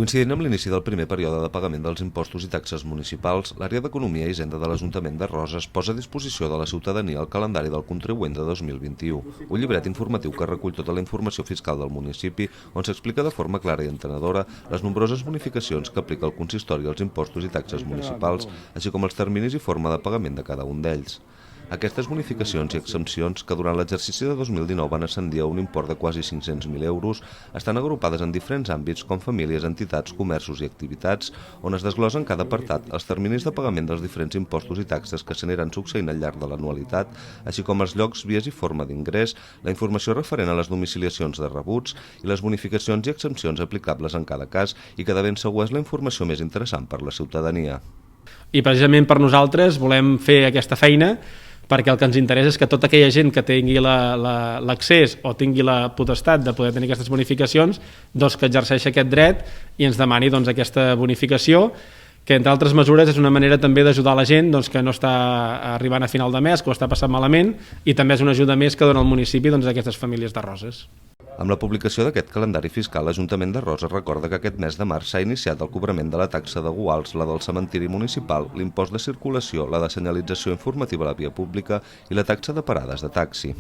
Coincidint amb l'inici del primer període de pagament dels impostos i taxes municipals, l'àrea d'Economia i Hisenda de l'Ajuntament de Roses posa a disposició de la ciutadania el calendari del contribuent de 2021, un llibret informatiu que recull tota la informació fiscal del municipi, on s'explica de forma clara i entenedora les nombroses bonificacions que aplica el consistori als impostos i taxes municipals, així com els terminis i forma de pagament de cada un d'ells. Aquestes bonificacions i exempcions, que durant l'exercici de 2019 van ascendir a un import de quasi 500.000 euros, estan agrupades en diferents àmbits com famílies, entitats, comerços i activitats, on es desglosen cada apartat els terminis de pagament dels diferents impostos i taxes que s'aniran succeint al llarg de l'anualitat, així com els llocs, vies i forma d'ingrés, la informació referent a les domiciliacions de rebuts i les bonificacions i exempcions aplicables en cada cas, i que de ben segur és la informació més interessant per la ciutadania. I precisament per nosaltres volem fer aquesta feina perquè el que ens interessa és que tota aquella gent que tingui l'accés o tingui la potestat de poder tenir aquestes bonificacions, doncs que exerceixi aquest dret i ens demani aquesta bonificació, que entre altres mesures és una manera també d'ajudar la gent que no està arribant a final de mes, que ho està passant malament, i també és una ajuda més que dona el municipi a aquestes famílies de Roses. Amb la publicació d'aquest calendari fiscal, l'Ajuntament de Roses recorda que aquest mes de març s'ha iniciat el cobrament de la taxa de Guals, la del cementiri municipal, l'impost de circulació, la de senyalització informativa a la via pública i la taxa de parades de taxi.